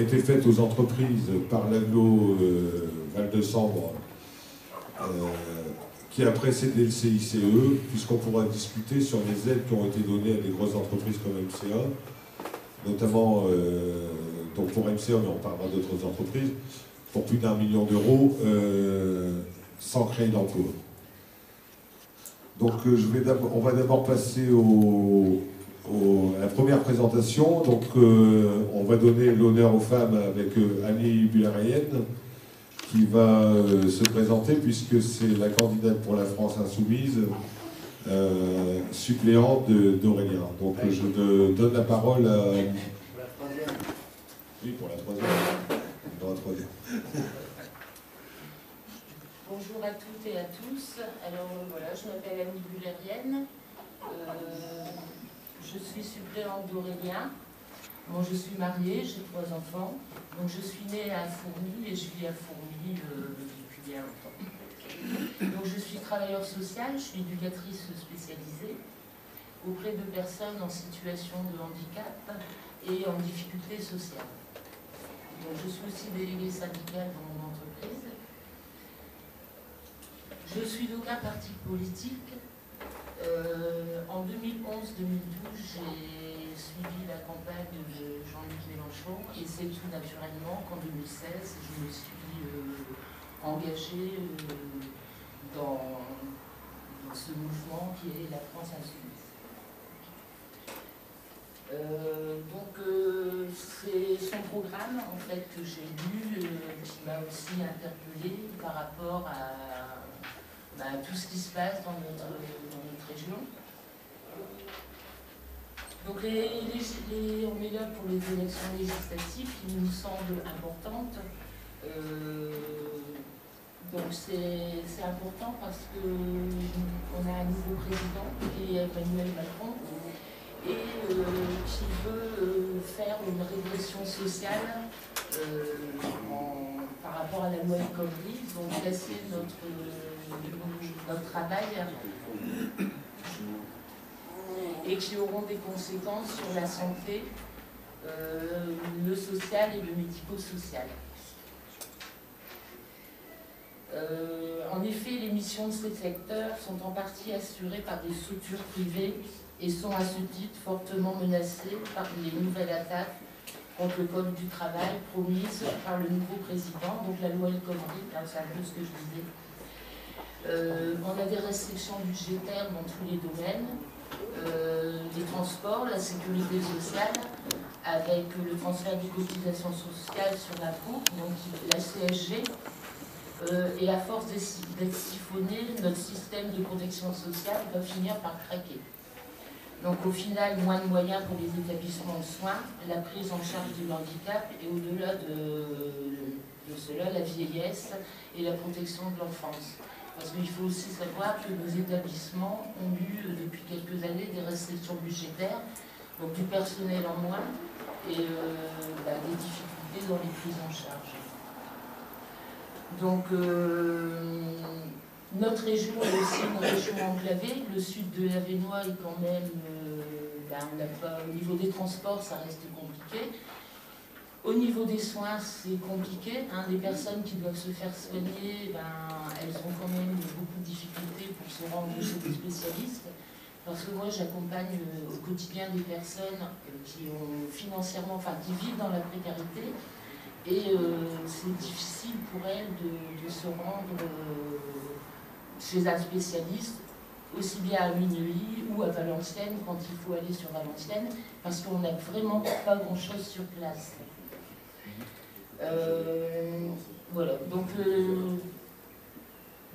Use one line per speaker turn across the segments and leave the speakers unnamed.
été faite aux entreprises par l'aglo Val de Sambre, qui a précédé le CICE, puisqu'on pourra discuter sur les aides qui ont été données à des grosses entreprises comme MCA, notamment donc pour MCA, mais on parlera d'autres entreprises, pour plus d'1 million d'euros, sans créer d'emploi. Donc on va d'abord passer à la première présentation. Donc on va donner l'honneur aux femmes avec Annie Bularienne, qui va se présenter puisque c'est la candidate pour la France Insoumise, suppléante d'Aurélien. Donc je donne la parole à...
Pour la troisième.
Oui, pour la troisième. Dans la troisième.
Bonjour à toutes et à tous. Alors voilà, je m'appelle Annie Bularienne. Je suis suppléante d'Aurélien. Bon, je suis mariée, j'ai 3 enfants. Donc je suis née à Fourmies et je vis à Fourmies depuis bien longtemps. Donc je suis travailleur social, je suis éducatrice spécialisée auprès de personnes en situation de handicap et en difficulté sociale. Donc je suis aussi déléguée syndicale dans mon entreprise. Je suis d'aucun parti politique. En 2011-2012, j'ai suivi la campagne de Jean-Luc Mélenchon et c'est tout naturellement qu'en 2016, je me suis engagée dans ce mouvement qui est la France Insoumise. C'est son programme en fait que j'ai lu qui m'a aussi interpellée par rapport à tout ce qui se passe dans notre région. Donc on est là pour les élections législatives qui nous semblent importantes. Donc c'est important parce qu'on a un nouveau président qui est Emmanuel Macron et qui veut faire une régression sociale par rapport à la loi El Khomri, donc casser notre travail et qui auront des conséquences sur la santé, le social et le médico-social. En effet, les missions de ces secteurs sont en partie assurées par des structures privées et sont à ce titre fortement menacées par les nouvelles attaques contre le Code du travail promises par le nouveau président, donc la loi El Khomri, c'est un peu ce que je disais. On a des restrictions budgétaires dans tous les domaines, les transports, la sécurité sociale, avec le transfert des cotisations sociales sur l'impôt, donc la CSG, et à force d'être siphonné, notre système de protection sociale va finir par craquer. Donc au final, moins de moyens pour les établissements de soins, la prise en charge du handicap et au-delà de cela, la vieillesse et la protection de l'enfance. Parce qu'il faut aussi savoir que nos établissements ont eu depuis quelques années des restrictions budgétaires, donc du personnel en moins et des difficultés dans les prises en charge. Donc notre région est aussi une région enclavée. Le sud de l'Avesnois est quand même, au niveau des transports, ça reste compliqué. Au niveau des soins, c'est compliqué. Les personnes qui doivent se faire soigner, elles ont quand même beaucoup de difficultés pour se rendre chez des spécialistes. Parce que moi, j'accompagne au quotidien des personnes qui ont financièrement, qui vivent dans la précarité. Et c'est difficile pour elles de se rendre chez un spécialiste, aussi bien à Minuit ou à Valenciennes, quand il faut aller sur Valenciennes, parce qu'on n'a vraiment pas grand-chose sur place. Voilà, donc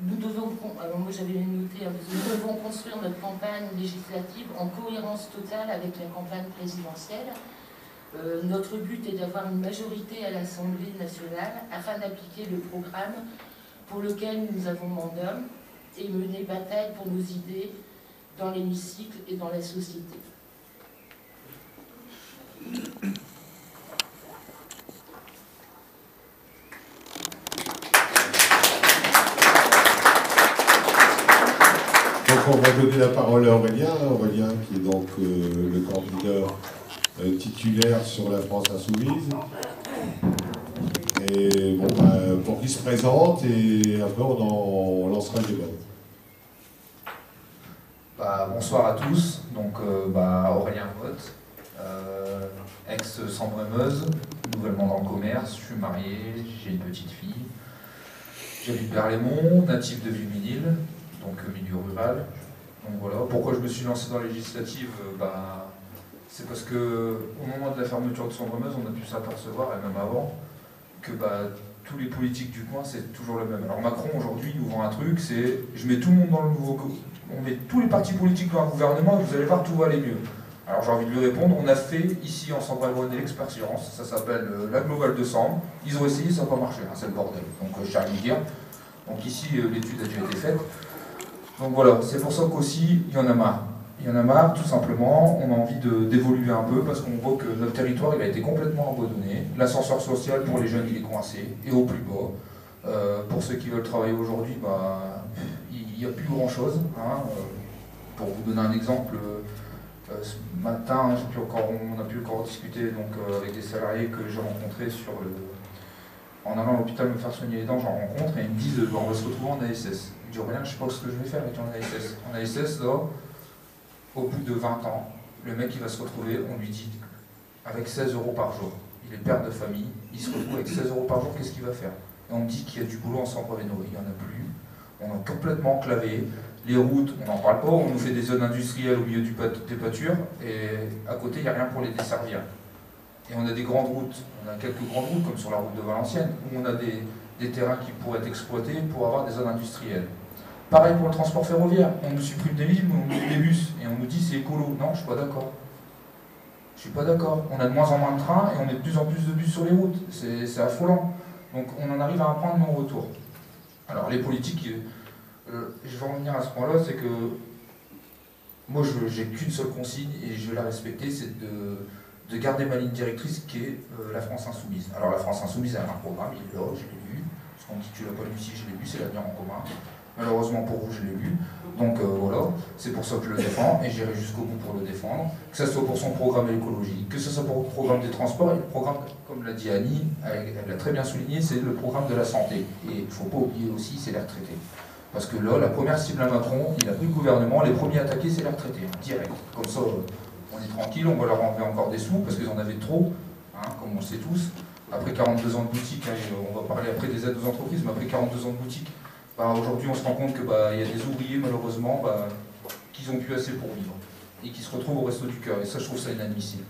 nous devons, alors moi j'avais noté, nous devons construire notre campagne législative en cohérence totale avec la campagne présidentielle. Notre but est d'avoir une majorité à l'Assemblée nationale afin d'appliquer le programme pour lequel nous avons mandat et mener bataille pour nos idées dans l'hémicycle et dans la société.
Donc on va donner la parole à Aurélien, qui est donc le candidat titulaire sur la France Insoumise. qui se présentent et après on lancera le débat.
Bonsoir à tous, donc Aurélien Vote, ex-Sambre-et-Meuse, nouvellement dans le commerce, je suis marié, j'ai une petite fille, j'habite Berlaymont, natif de Villemesnil, donc milieu rural. Donc voilà, pourquoi je me suis lancé dans la législative, c'est parce que au moment de la fermeture de Sambre-et-Meuse, on a pu s'apercevoir, et même avant, que tous les politiques du coin, c'est toujours le même. Alors Macron, aujourd'hui, nous vend un truc, c'est je mets tout le monde dans le nouveau... On met tous les partis politiques dans un gouvernement et vous allez voir, tout va aller mieux. Alors j'ai envie de lui répondre, on a fait ici en Sambre-et-Meuse l'expérience, ça s'appelle la Globale de Sambre. Ils ont essayé, ça n'a pas marché, c'est le bordel. Donc je tiens à lui dire. Donc ici, l'étude a déjà été faite. Donc voilà, c'est pour ça qu'aussi, il y en a marre. Il y en a marre, tout simplement, on a envie d'évoluer un peu parce qu'on voit que notre territoire il a été complètement abandonné. L'ascenseur social pour les jeunes il est coincé, et au plus bas. Pour ceux qui veulent travailler aujourd'hui, il n'y a plus grand chose. Pour vous donner un exemple, ce matin, on a pu encore discuter donc, avec des salariés que j'ai rencontrés en allant à l'hôpital me faire soigner les dents, j'en rencontre et ils me disent on va se retrouver en ASS. Je dis rien, je sais pas ce que je vais faire avec ton ASS. En ASS, là, au bout de 20 ans, le mec il va se retrouver, on lui dit, avec 16 € par jour. Il est père de famille, il se retrouve avec 16 € par jour, qu'est-ce qu'il va faire? Et on me dit qu'il y a du boulot en Sambre-et-Meuse, il n'y en a plus. On est complètement enclavé. Les routes, on n'en parle pas, on nous fait des zones industrielles au milieu des pâtures, et à côté, il n'y a rien pour les desservir. Et on a des grandes routes, on a quelques grandes routes, comme sur la route de Valenciennes, où on a des terrains qui pourraient être exploités pour avoir des zones industrielles. Pareil pour le transport ferroviaire, on nous supprime des lignes, on nous met des bus, et on nous dit c'est écolo. Non, je ne suis pas d'accord. Je suis pas d'accord. On a de moins en moins de trains, et on met de plus en plus de bus sur les routes. C'est affolant. Donc on en arrive à un point de non-retour. Alors les politiques, je vais en revenir à ce point-là, c'est que moi j'ai qu'une seule consigne, et je vais la respecter, c'est de garder ma ligne directrice qui est la France Insoumise. Alors la France Insoumise a un programme, il est là, je l'ai lu. Parce qu'on me dit tu l'as pas lu ici, je l'ai lu, c'est l'avenir en commun. Malheureusement pour vous, je l'ai lu. Donc voilà, c'est pour ça que je le défends, et j'irai jusqu'au bout pour le défendre. Que ce soit pour son programme écologique, que ce soit pour le programme des transports, et le programme, comme l'a dit Annie, elle l'a très bien souligné, c'est le programme de la santé. Et il ne faut pas oublier aussi, c'est les retraités. Parce que là, la première cible à Macron, il a pris le gouvernement, les premiers attaqués, c'est les retraités, direct. Comme ça, on est tranquille, on va leur enlever encore des sous, parce qu'ils en avaient trop, comme on le sait tous. Après 42 ans de boutique, on va parler après des aides aux entreprises, mais après 42 ans de boutique, aujourd'hui on se rend compte qu'il y a des ouvriers malheureusement qui n'ont plus assez pour vivre et qui se retrouvent au resto du cœur, et ça je trouve ça inadmissible.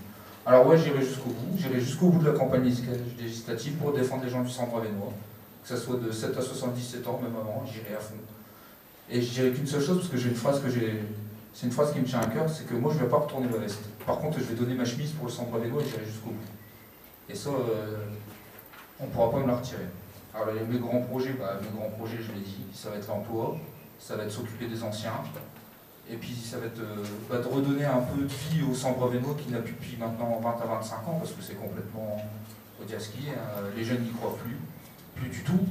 Alors ouais, j'irai jusqu'au bout de la campagne législative pour défendre les gens du Sambre-et-Meuse, que ce soit de 7 à 77 ans, même avant, j'irai à fond. Et je dirais qu'une seule chose, parce que j'ai une phrase c'est une phrase qui me tient à cœur, c'est que moi je ne vais pas retourner ma veste. Par contre je vais donner ma chemise pour le Sambre-et-Meuse et j'irai jusqu'au bout. Et ça, on ne pourra pas me la retirer. Alors mes grands projets, je l'ai dit, ça va être l'emploi, ça va être s'occuper des anciens, et puis ça va être de redonner un peu de vie au Sambre-et-Meuse qui n'a plus depuis maintenant 20 à 25 ans, parce que c'est complètement au diaski, les jeunes n'y croient plus du tout,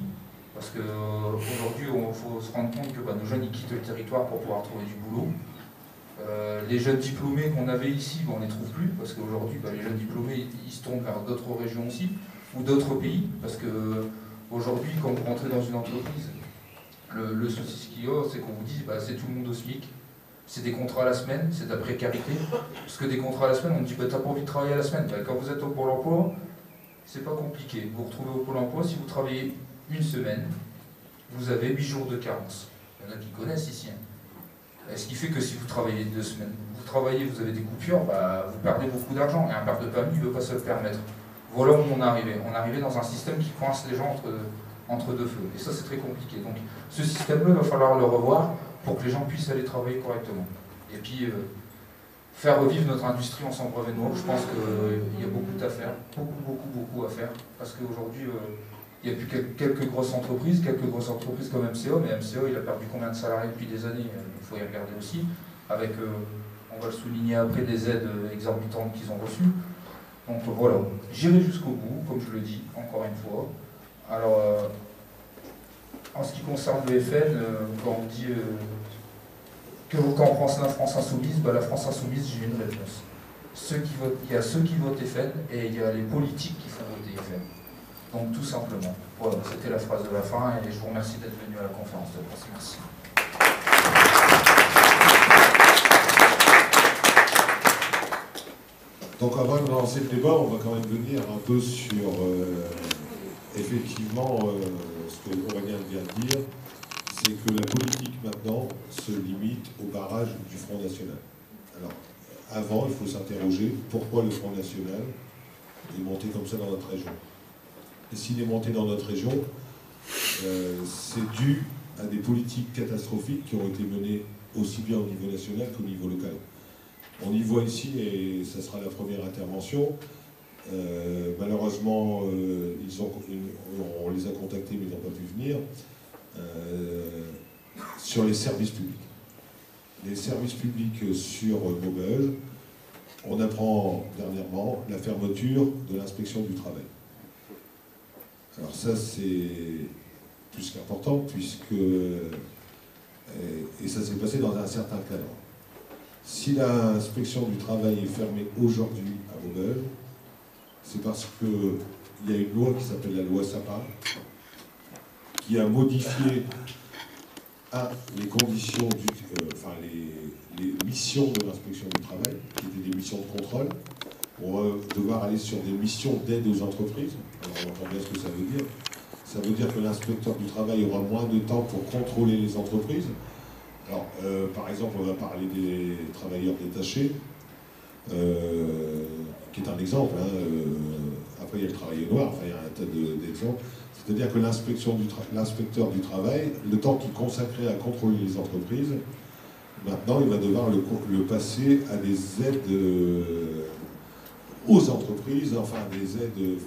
parce qu'aujourd'hui il faut se rendre compte que nos jeunes ils quittent le territoire pour pouvoir trouver du boulot. Les jeunes diplômés qu'on avait ici, on ne les trouve plus, parce qu'aujourd'hui les jeunes diplômés ils se tournent vers d'autres régions aussi, ou d'autres pays, parce que aujourd'hui, quand vous rentrez dans une entreprise, le souci qu'il y a, c'est qu'on vous dit c'est tout le monde au SMIC, c'est des contrats à la semaine, c'est de la précarité. Parce que des contrats à la semaine, on me dit t'as pas envie de travailler à la semaine. Quand vous êtes au Pôle emploi, c'est pas compliqué. Vous vous retrouvez au Pôle emploi, si vous travaillez une semaine, vous avez 8 jours de carence. Il y en a qui connaissent ici. Ce qui fait que si vous travaillez 2 semaines, vous avez des coupures, vous perdez beaucoup d'argent. Et un père de famille ne veut pas se le permettre. Voilà où on est arrivé. On est arrivé dans un système qui coince les gens entre deux feux. Et ça, c'est très compliqué. Donc, ce système-là, il va falloir le revoir pour que les gens puissent aller travailler correctement. Et puis, faire revivre notre industrie en Sambre-et-Meuse, je pense qu'il y a beaucoup à faire. Beaucoup à faire. Parce qu'aujourd'hui, il n'y a plus quelques grosses entreprises comme MCA, mais MCA, il a perdu combien de salariés depuis des années? Il faut y regarder aussi. Avec, on va le souligner après, des aides exorbitantes qu'ils ont reçues. Donc voilà, j'irai jusqu'au bout, comme je le dis, encore une fois. Alors, en ce qui concerne le FN, quand on dit quand on pense la France Insoumise, la France Insoumise, j'ai une réponse. Il y a ceux qui votent FN et il y a les politiques qui font voter FN. Donc tout simplement. Voilà, c'était la phrase de la fin et je vous remercie d'être venu à la conférence de presse. Merci.
Donc avant de lancer le débat, on va quand même venir un peu sur effectivement ce que Aurélien vient de dire, c'est que la politique maintenant se limite au barrage du Front National. Alors, avant, il faut s'interroger pourquoi le Front National est monté comme ça dans notre région. Et s'il est monté dans notre région, c'est dû à des politiques catastrophiques qui ont été menées aussi bien au niveau national qu'au niveau local. On y voit ici, et ça sera la première intervention, malheureusement, on les a contactés mais ils n'ont pas pu venir, sur les services publics. Les services publics sur Maubeuge, on apprend dernièrement la fermeture de l'inspection du travail. Alors ça c'est plus qu'important puisque, et ça s'est passé dans un certain cadre. Si l'inspection du travail est fermée aujourd'hui à Maubeuge, c'est parce qu'il y a une loi qui s'appelle la loi Sapin, qui a modifié les conditions, les missions de l'inspection du travail, qui étaient des missions de contrôle. On va devoir aller sur des missions d'aide aux entreprises. Alors on entend bien ce que ça veut dire. Ça veut dire que l'inspecteur du travail aura moins de temps pour contrôler les entreprises. Alors, par exemple, on va parler des travailleurs détachés, qui est un exemple. Après, il y a le travail noir, enfin, il y a un tas d'exemples. C'est-à-dire que l'inspecteur du travail, le temps qu'il consacrait à contrôler les entreprises, maintenant, il va devoir le passer à des aides aux entreprises, enfin, des aides, de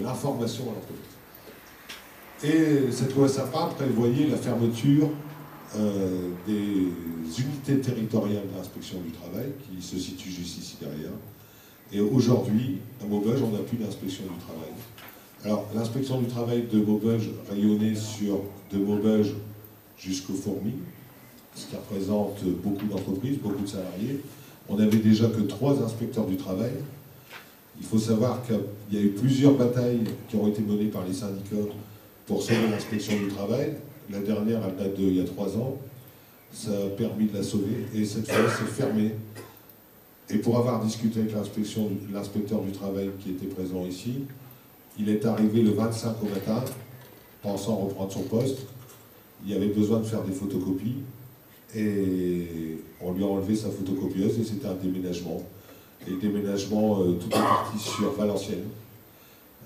l'information à l'entreprise. Et cette loi Sapin prévoyait la fermeture des unités territoriales de l'inspection du travail, qui se situent juste ici derrière. Et aujourd'hui, à Maubeuge, on n'a plus d'inspection du travail. Alors, l'inspection du travail de Maubeuge rayonnait de Maubeuge jusqu'aux Fourmis, ce qui représente beaucoup d'entreprises, beaucoup de salariés. On n'avait déjà que 3 inspecteurs du travail. Il faut savoir qu'il y a eu plusieurs batailles qui ont été menées par les syndicats pour sauver l'inspection du travail. La dernière, elle date d'il y a 3 ans. Ça a permis de la sauver et cette fois, c'est fermé. Et pour avoir discuté avec l'inspecteur du travail qui était présent ici, il est arrivé le 25 au matin, pensant reprendre son poste. Il y avait besoin de faire des photocopies et on lui a enlevé sa photocopieuse et c'était un déménagement. Et le déménagement, tout est parti sur Valenciennes.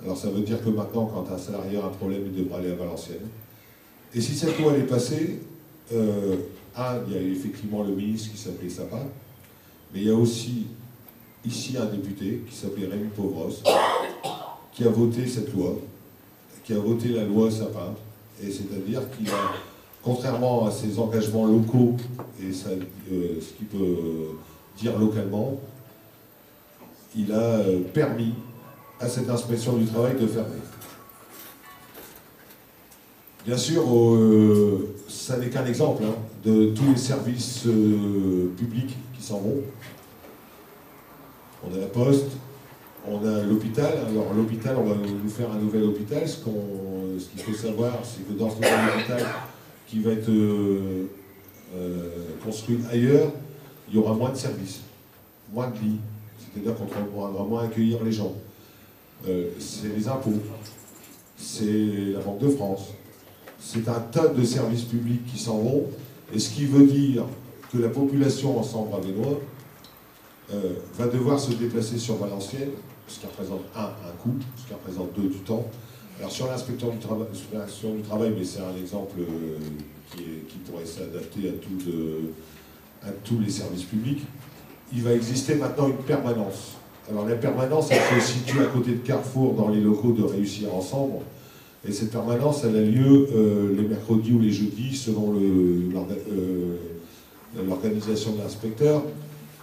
Alors ça veut dire que maintenant, quand un salarié a un problème, il devra aller à Valenciennes. Et si cette loi est passée, il y a effectivement le ministre qui s'appelait Sapin, mais il y a aussi ici un député qui s'appelait Rémi Pauvros, qui a voté cette loi, qui a voté la loi Sapin, et c'est-à-dire qu'il a, contrairement à ses engagements locaux et ce qu'il peut dire localement, il a permis à cette inspection du travail de fermer. Bien sûr, ça n'est qu'un exemple de tous les services publics qui s'en vont. On a la poste, on a l'hôpital. Alors l'hôpital, on va nous faire un nouvel hôpital. Ce qu'il faut savoir, c'est que dans ce nouvel hôpital qui va être construit ailleurs, il y aura moins de services, moins de lits. C'est-à-dire qu'on pourra vraiment accueillir les gens. C'est les impôts, c'est la Banque de France. C'est un tas de services publics qui s'en vont, et ce qui veut dire que la population en Sambre-Avesnois va devoir se déplacer sur Valenciennes, ce qui représente un coût, ce qui représente 2 du temps. Alors sur l'inspection du travail, mais c'est un exemple qui pourrait s'adapter à tous les services publics, il va exister maintenant une permanence. Alors la permanence, elle se situe à côté de Carrefour, dans les locaux de Réussir Ensemble. Et cette permanence, elle a lieu les mercredis ou les jeudis, selon l'organisation de l'inspecteur.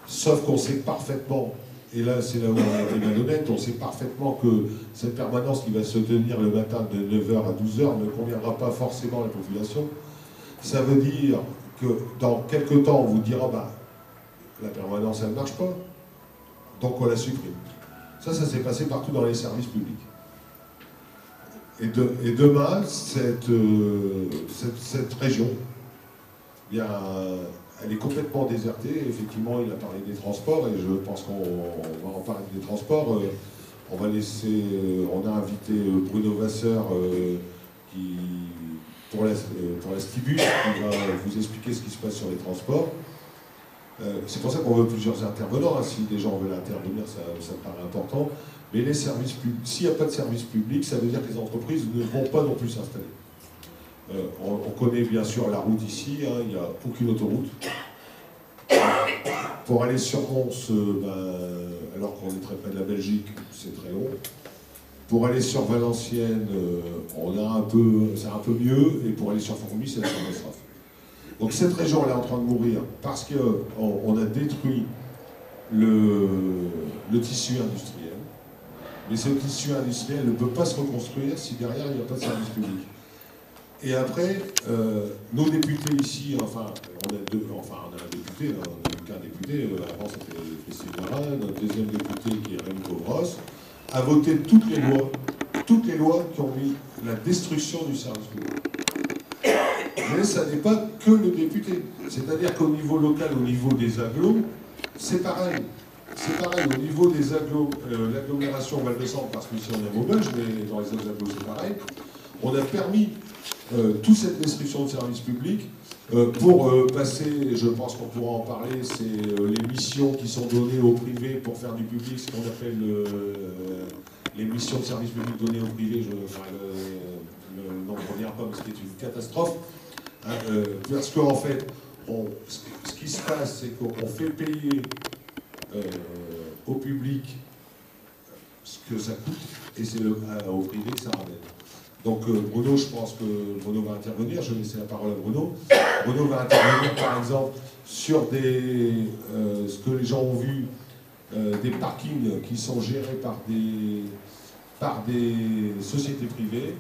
Sauf qu'on sait parfaitement, et là c'est là où on a été malhonnête, on sait parfaitement que cette permanence qui va se tenir le matin de 9h à 12h ne conviendra pas forcément à la population. Ça veut dire que dans quelques temps, on vous dira, la permanence, elle ne marche pas, donc on la supprime. Ça s'est passé partout dans les services publics. Et demain, cette région, elle est complètement désertée. Effectivement, il a parlé des transports, et je pense qu'on va en parler des transports. On a invité Bruno Vasseur pour la Stibus, qui va vous expliquer ce qui se passe sur les transports. C'est pour ça qu'on veut plusieurs intervenants. Si des gens veulent intervenir, ça me paraît important. Mais les services publics, s'il n'y a pas de service public, ça veut dire que les entreprises ne vont pas non plus s'installer. On connaît bien sûr la route ici, hein, il n'y a aucune autoroute. Pour aller sur Mons, alors qu'on est très près de la Belgique, c'est très long. Pour aller sur Valenciennes, c'est un peu mieux, et pour aller sur Fourmi, c'est la catastrophe. Donc cette région elle est en train de mourir parce qu'on a détruit le tissu industriel. Mais ce tissu industriel ne peut pas se reconstruire si derrière il n'y a pas de service public. Et après, nos députés ici, on a un député, on n'a qu'un député, avant c'était Christine Marin, notre deuxième député qui est Rémi Pauvros, a voté toutes les lois qui ont mis la destruction du service public. Mais ça n'est pas que le député. C'est-à-dire qu'au niveau local, au niveau des agglos, c'est pareil. C'est pareil, au niveau des l'agglomération Val-de-Sambre, parce qu'ici on est Maubeuge, mais dans les autres agglos c'est pareil, on a permis toute cette destruction de services publics pour passer, je pense qu'on pourra en parler, c'est les missions qui sont données au privé pour faire du public, ce qu'on appelle les missions de services publics données au privé, le nom ne revient pas, mais c'était une catastrophe. Parce qu'en fait, ce qui se passe, c'est qu'on fait payer au public ce que ça coûte, et c'est au privé que ça ramène. Donc Bruno, je pense que Bruno va intervenir, je vais laisser la parole à Bruno. Bruno va intervenir par exemple sur ce que les gens ont vu, des parkings qui sont gérés par des sociétés privées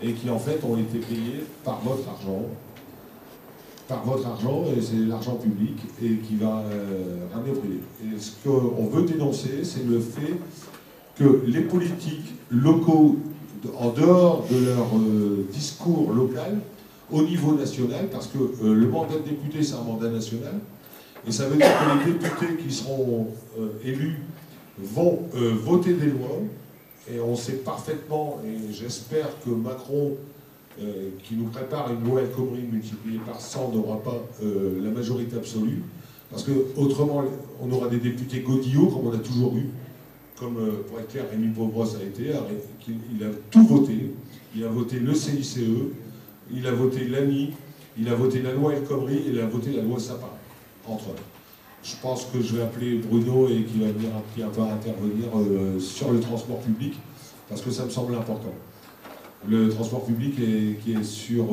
et qui en fait ont été payés par votre argent, et c'est l'argent public, et qui va ramener au privé. Et ce qu'on veut dénoncer, c'est le fait que les politiques locaux, en dehors de leur discours local, au niveau national, parce que le mandat de député, c'est un mandat national, et ça veut dire que les députés qui seront élus vont voter des lois, et on sait parfaitement, et j'espère que Macron, qui nous prépare une loi El Khomri multipliée par 100, n'aura pas la majorité absolue, parce que autrement on aura des députés godillots, comme on a toujours eu, comme pour être clair, Rémi Pauvros a été, il a tout voté, il a voté le CICE, il a voté l'ANI, il a voté la loi El Khomri, et il a voté la loi Sapin, entre autres. Je pense que je vais appeler Bruno et qu'il va venir un peu intervenir sur le transport public, parce que ça me semble important. Le transport public qui est sur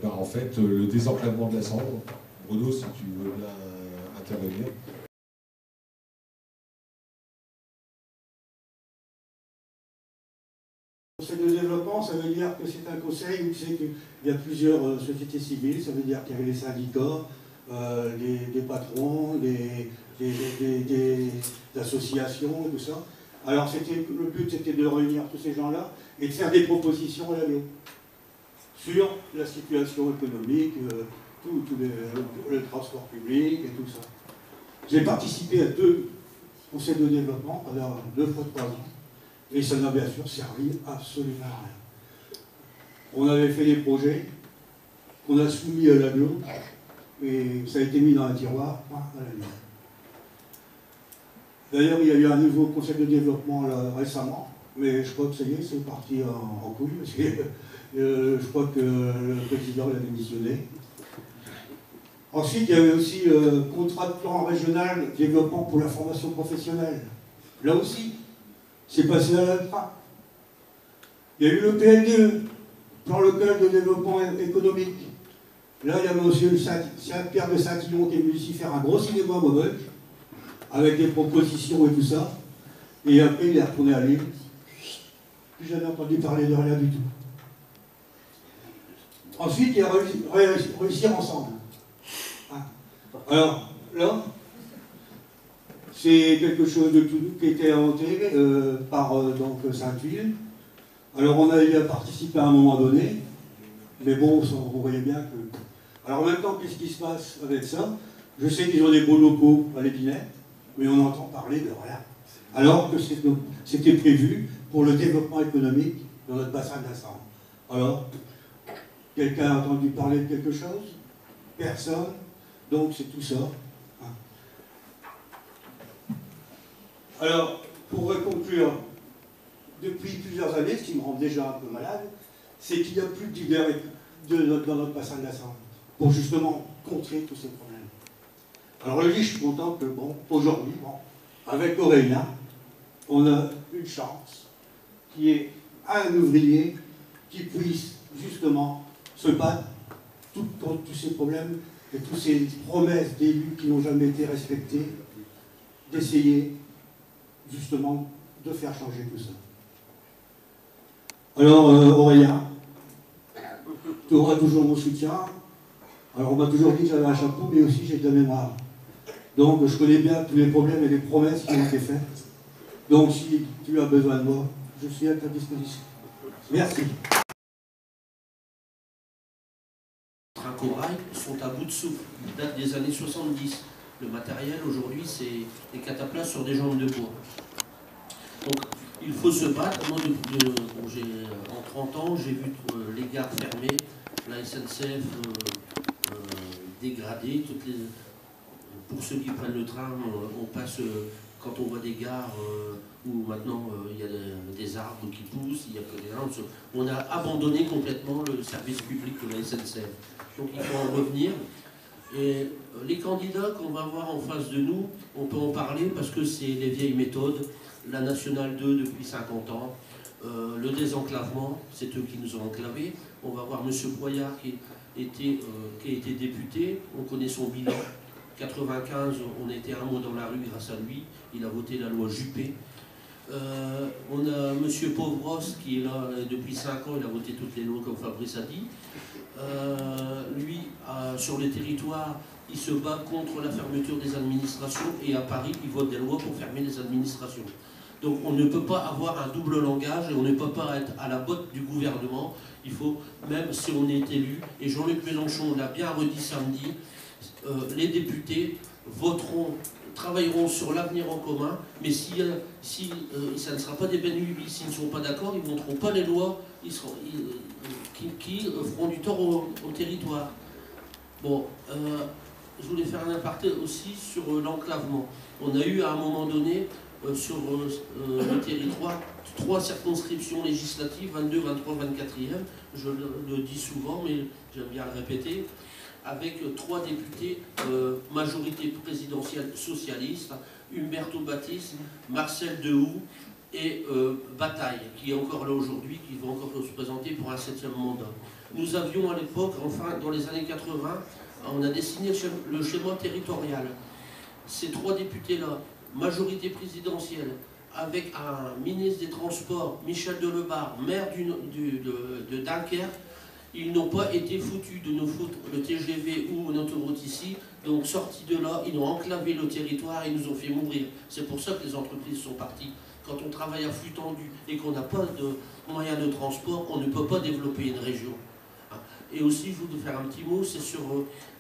en fait, le désenclavement de la Sambre. Bruno, si tu veux bien intervenir.
Conseil de développement, ça veut dire que c'est un conseil où c'est qu'il y a plusieurs sociétés civiles, ça veut dire qu'il y avait les syndicats, des patrons, des associations, tout ça. Alors le but c'était de réunir tous ces gens-là et de faire des propositions à l'année sur la situation économique, le transport public et tout ça. J'ai participé à 2 conseils de développement pendant 2 fois 3 ans. Et ça n'a bien sûr servi absolument à rien. On avait fait des projets qu'on a soumis à l'aglo et ça a été mis dans un tiroir à l'aglo. D'ailleurs, il y a eu un nouveau conseil de développement là, récemment, mais je crois que ça y est, c'est parti en couille, parce que je crois que le président l'a démissionné. Ensuite, il y avait aussi le contrat de plan régional de développement pour la formation professionnelle. Là aussi, c'est passé à l'ALPRA. Il y a eu le PLDE, plan local de développement économique. Là, il y avait aussi le Saint-Pierre de Saint-Illon qui est venu ici faire un gros cinéma à Maubeuge, avec des propositions et tout ça. Et après, il est retourné à Lille. Plus jamais entendu parler de rien du tout. Ensuite, il y a réussir ensemble. Alors, là, c'est quelque chose de tout qui a été inventé par donc Sainte-Ville. Alors on a eu à participer à un moment donné, mais bon, vous voyez bien que... Alors en même temps, qu'est-ce qui se passe avec ça? Je sais qu'ils ont des beaux locaux à l'Épinette, mais on entend parler de rien. Alors que c'était prévu pour le développement économique dans notre bassin de la Sambre. Alors, quelqu'un a entendu parler de quelque chose? Personne. Donc c'est tout ça. Alors, pour conclure, depuis plusieurs années, ce qui me rend déjà un peu malade, c'est qu'il n'y a plus de leader dans notre bassin de la Sambre pour justement contrer tous ces problèmes. Alors je suis content que, bon, aujourd'hui, avec Aurélien, on a une chance qui est un ouvrier qui puisse justement se battre contre tous ces problèmes et toutes ces promesses d'élus qui n'ont jamais été respectées, d'essayer justement de faire changer tout ça. Alors Aurélien, tu auras toujours mon soutien. Alors on m'a toujours dit que j'avais un chapeau, mais aussi j'ai de la mémoire. Donc je connais bien tous les problèmes et les promesses qui ont été faites. Donc si tu as besoin de moi, je suis à ta disposition. Merci.
Les trains corail sont à bout de souffle. Ils datent des années 70. Le matériel aujourd'hui, c'est des cataplastes sur des jambes de bois. Donc il faut se battre. Moi, en 30 ans, j'ai vu les gares fermées, la SNCF dégradée. Pour ceux qui prennent le train, on passe, quand on voit des gares où maintenant il y a des arbres qui poussent, il y a que des arbres, on a abandonné complètement le service public de la SNCF. Donc il faut en revenir. Et les candidats qu'on va voir en face de nous, on peut en parler parce que c'est les vieilles méthodes. La Nationale 2 depuis 50 ans, le désenclavement, c'est eux qui nous ont enclavés. On va voir M. Boyard qui a été député, on connaît son bilan. 95, on était un mot dans la rue grâce à lui, il a voté la loi Juppé. On a M. Pauvros qui est là depuis 5 ans, il a voté toutes les lois comme Fabrice a dit. Lui, sur les territoires, il se bat contre la fermeture des administrations et à Paris, il vote des lois pour fermer les administrations. Donc on ne peut pas avoir un double langage et on ne peut pas être à la botte du gouvernement. Il faut, même si on est élu, et Jean-Luc Mélenchon l'a bien redit samedi, les députés travailleront sur l'avenir en commun, mais si ça ne sera pas des bénéfices, s'ils ne sont pas d'accord, ils ne voteront pas les lois qui feront du tort au territoire. Bon, je voulais faire un aparté aussi sur l'enclavement. On a eu à un moment donné sur le territoire 3 circonscriptions législatives, 22, 23, 24e, je le dis souvent, mais j'aime bien le répéter, avec 3 députés, majorité présidentielle socialiste, Humberto Baptiste, Marcel Dehoux et Bataille, qui est encore là aujourd'hui, qui va encore se présenter pour un 7e mandat. Nous avions à l'époque, enfin dans les années 80, on a dessiné le schéma territorial. Ces 3 députés-là, majorité présidentielle, avec un ministre des Transports, Michel Delebarre, maire de Dunkerque, ils n'ont pas été foutus de nous foutre le TGV ou une autoroute ici. Donc sortis de là, ils ont enclavé le territoire et nous ont fait mourir. C'est pour ça que les entreprises sont parties. Quand on travaille à flux tendu et qu'on n'a pas de moyens de transport, on ne peut pas développer une région. Et aussi, je voudrais faire un petit mot, c'est sur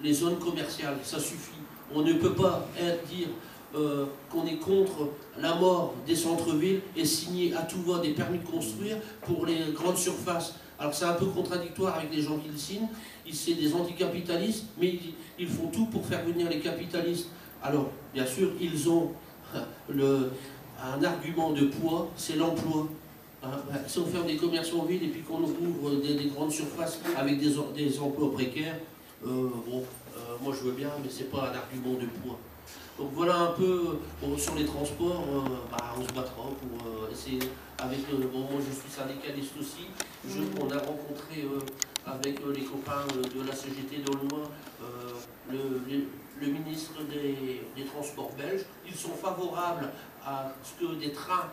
les zones commerciales. Ça suffit. On ne peut pas dire qu'on est contre la mort des centres-villes et signer à tout va des permis de construire pour les grandes surfaces. Alors c'est un peu contradictoire avec les gens qui le signent, c'est des anticapitalistes, mais ils font tout pour faire venir les capitalistes. Alors, bien sûr, ils ont un argument de poids, c'est l'emploi. Si on ferme des commerces en ville et puis qu'on ouvre des grandes surfaces avec des emplois précaires, moi je veux bien, mais c'est pas un argument de poids. Donc voilà un peu, sur les transports, on se battra pour essayer, avec moi je suis syndicaliste aussi, on a rencontré avec les copains de la CGT d'Aulnois le ministre des Transports belges. Ils sont favorables à ce que des trains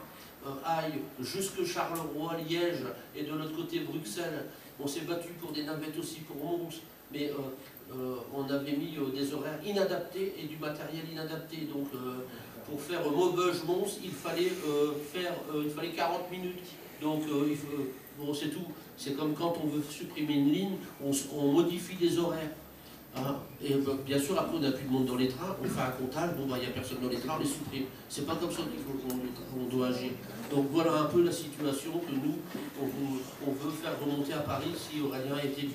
aillent jusque Charleroi, Liège et de l'autre côté Bruxelles. On s'est battu pour des navettes aussi pour Mons, mais on avait mis des horaires inadaptés et du matériel inadapté. Donc pour faire Maubeuge-Mons, il fallait 40 minutes. Donc, bon, c'est tout. C'est comme quand on veut supprimer une ligne, on modifie les horaires. Hein. Et bien sûr, après, on n'a plus de monde dans les trains, on fait un comptage, bon, il n'y a personne dans les trains, on les supprime. C'est pas comme ça qu'on doit agir. Donc voilà un peu la situation que nous, on veut faire remonter à Paris si Aurélien était